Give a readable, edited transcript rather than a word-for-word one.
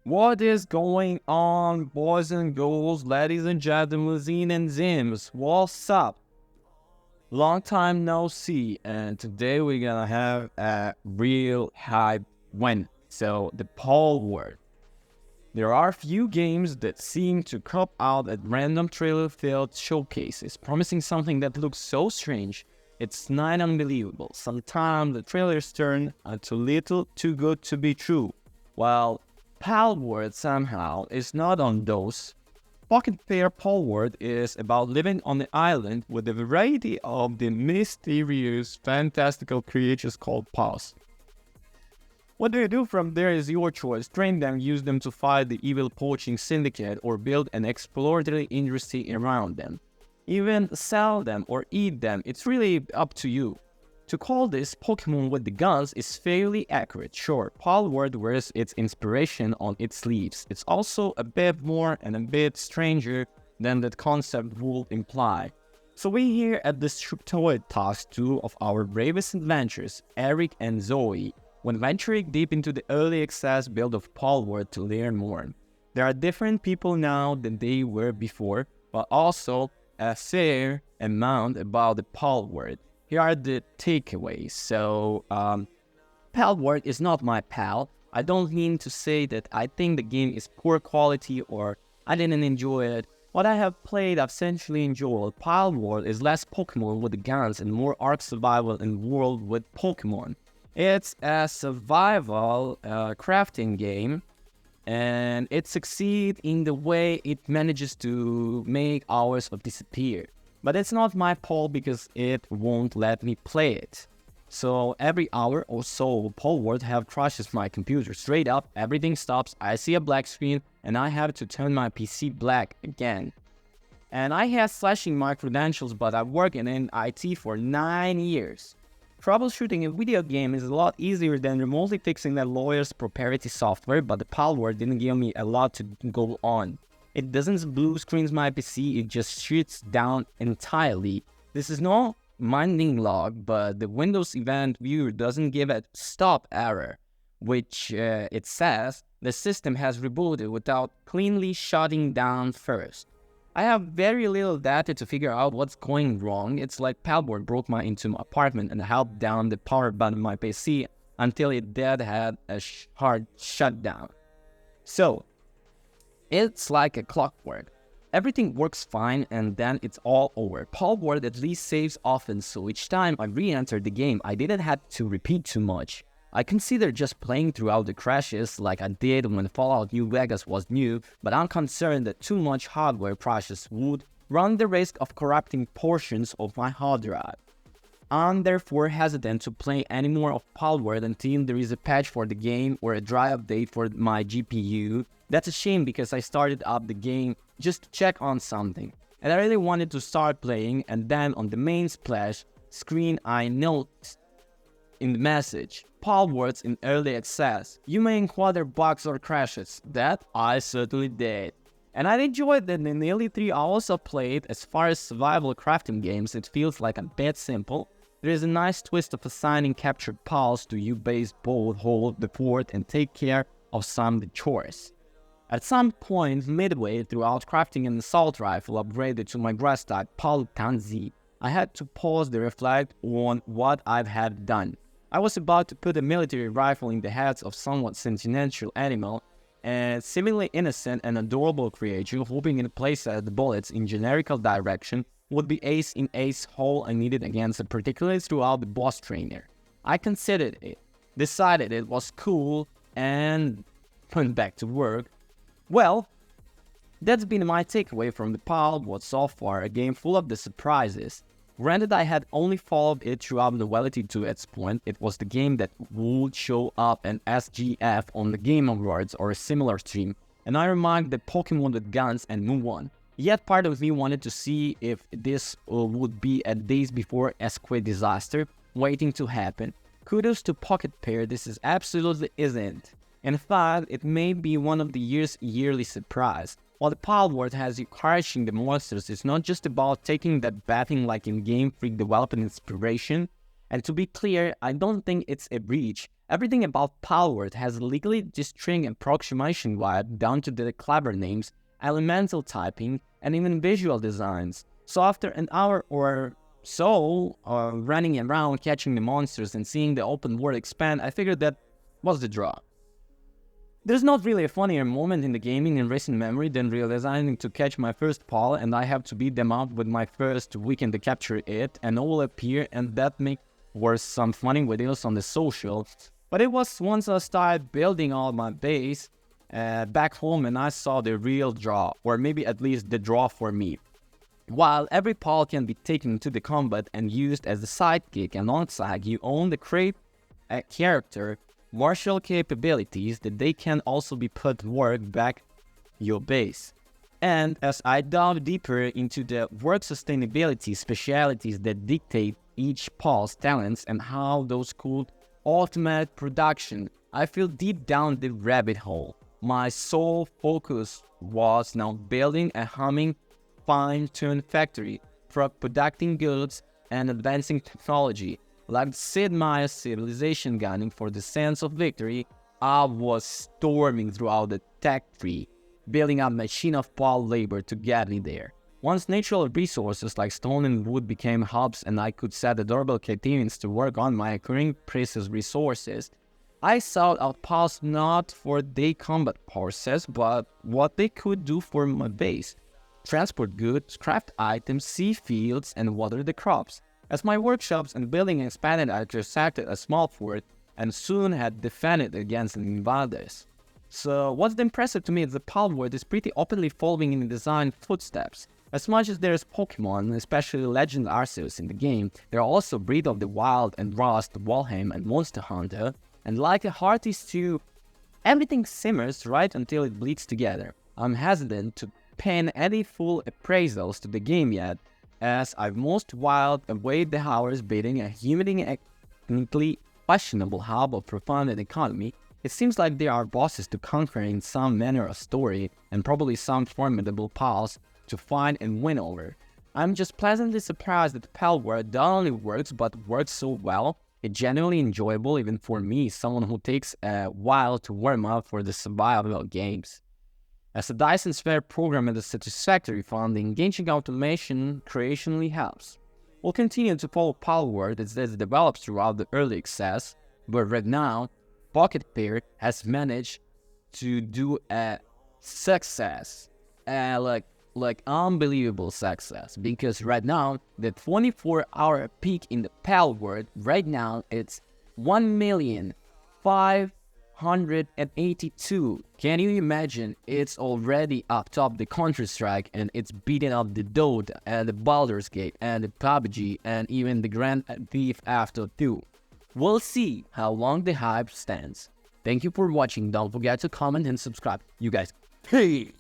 What is going on, boys and girls, ladies and gentlemen, and Zims? What's up? Long time no see, and today we're gonna have a real hype win. So, the Palworld. There are few games that seem to crop out at random trailer-filled showcases, promising something that looks so strange, it's not unbelievable. Sometimes the trailers turn too little too good to be true, while Palworld somehow is not on those. Pocket Pair Palworld is about living on the island with a variety of the mysterious, fantastical creatures called pals. What do you do from there is your choice. Train them, use them to fight the evil poaching syndicate, or build an exploratory industry around them. Even sell them or eat them, it's really up to you. To call this Pokemon with the guns is fairly accurate. Sure, Palworld wears its inspiration on its sleeves. It's also a bit more and a bit stranger than that concept would imply. So we here at this Shrubtoid task two of our bravest adventurers, Eric and Zoe, when venturing deep into the early access build of Palworld to learn more. There are different people now than they were before, but also a fair amount about the Palworld. Here are the takeaways. So, Palworld is not my pal. I don't mean to say that I think the game is poor quality or I didn't enjoy it. What I have played, I've essentially enjoyed. Palworld is less Pokemon with the guns and more Ark survival and world with Pokemon. It's a survival crafting game, and it succeeds in the way it manages to make hours of disappear. But it's not my fault because it won't let me play it. So every hour or so, Palworld have crashes my computer. Straight up, everything stops, I see a black screen, and I have to turn my PC black again. And I had slashing my credentials, but I've worked in IT for 9 years. Troubleshooting a video game is a lot easier than remotely fixing a lawyer's proprietary software, but the Palworld didn't give me a lot to go on. It doesn't blue screens my PC, it just shuts down entirely. This is no minding log, but the Windows event viewer doesn't give a stop error, which it says the system has rebooted without cleanly shutting down first. I have very little data to figure out what's going wrong. It's like Palworld broke into my apartment and held down the power button on my PC until it did had a hard shutdown. So, it's like a clockwork. Everything works fine and then it's all over. Palworld at least saves often, so each time I re-entered the game, I didn't have to repeat too much. I considered just playing throughout the crashes like I did when Fallout New Vegas was new, but I'm concerned that too much hardware crashes would run the risk of corrupting portions of my hard drive. I'm therefore hesitant to play any more of Palworld until there is a patch for the game or a dry update for my GPU. That's a shame because I started up the game just to check on something, and I really wanted to start playing, and then on the main splash screen I noticed in the message, Palworld's in early access. You may encounter bugs or crashes. That I certainly did. And I enjoyed that in nearly 3 hours of play. As far as survival crafting games, it feels like a bit simple. There is a nice twist of assigning captured pals to you base both hold the fort and take care of some of the chores. At some point midway throughout crafting an assault rifle upgraded to my grass type Pal Kanzi, I had to pause to reflect on what I had done. I was about to put a military rifle in the hands of somewhat sentimental animal, and seemingly innocent and adorable creature, hoping in place that the bullets in generical direction would be ace in ace hole I needed against it, particularly throughout the boss trainer. I considered it, decided it was cool, and went back to work. Well, that's been my takeaway from the Palworld so far, a game full of the surprises. Granted, I had only followed it throughout novelty to its point. It was the game that would show up in SGF on the Game Awards or a similar stream, and I remarked the Pokemon with guns and move on. Yet part of me wanted to see if this would be a days before Esquire disaster waiting to happen. Kudos to Pocket Pair, this is absolutely isn't. In fact, it may be one of the year's yearly surprise. While the Palworld has you crushing the monsters, it's not just about taking that batting like in Game Freak development inspiration. And to be clear, I don't think it's a reach. Everything about Palworld has legally string approximation vibe down to the clever names, elemental typing, and even visual designs. So after an hour or so running around catching the monsters and seeing the open world expand, I figured that was the draw. There's not really a funnier moment in the gaming in recent memory than realizing to catch my first Pal and I have to beat them up with my first weekend to capture it, and all will appear, and that make worse some funny videos on the social. But it was once I started building all my base back home and I saw the real draw, or maybe at least the draw for me. While every Pal can be taken into the combat and used as a sidekick, alongside you own the character martial capabilities that they can also be put to work back your base. And as I delve deeper into the work sustainability specialities that dictate each Pal's talents and how those could automate production, I feel deep down the rabbit hole. My sole focus was now building a humming, fine-tuned factory for producing goods and advancing technology. Like Sid Meier's civilization gunning for the sense of victory, I was storming throughout the tech tree, building a machine of Pal labor to get me there. Once natural resources like stone and wood became hubs and I could set adorable Catarians to work on my occurring precious resources, I sought out Pals not for their combat process, but what they could do for my base. Transport goods, craft items, see fields, and water the crops. As my workshops and building expanded, I constructed a small fort and soon had defended against the invaders. So what's impressive to me is the Palworld is pretty openly following in the design footsteps. As much as there's Pokémon, especially Legend Arceus in the game, there are also Breath of the Wild and Rust, Valheim and Monster Hunter, and like a hearty stew, everything simmers right until it bleeds together. I'm hesitant to pen any full appraisals to the game yet, as I've most wild await the hours bidding a humanly questionable hub of profound economy. It seems like there are bosses to conquer in some manner of story, and probably some formidable Pals to find and win over. I'm just pleasantly surprised that Palworld not only works, but works so well. It's genuinely enjoyable even for me, someone who takes a while to warm up for the survival games. As a Dyson Sphere program and a satisfactory fun, the engaging automation creationally helps. We'll continue to follow Palworld as it develops throughout the early access, but right now, Pocket Pair has managed to do a success, like unbelievable success, because right now, the 24-hour peak in the Palworld, right now, it's 1,582. Can you imagine? It's already up top the Counter-Strike, and it's beating up the Dota and the Baldur's Gate and the PUBG and even the Grand Theft Auto 2. We'll see how long the hype stands. Thank you for watching. Don't forget to comment and subscribe. You guys, peace!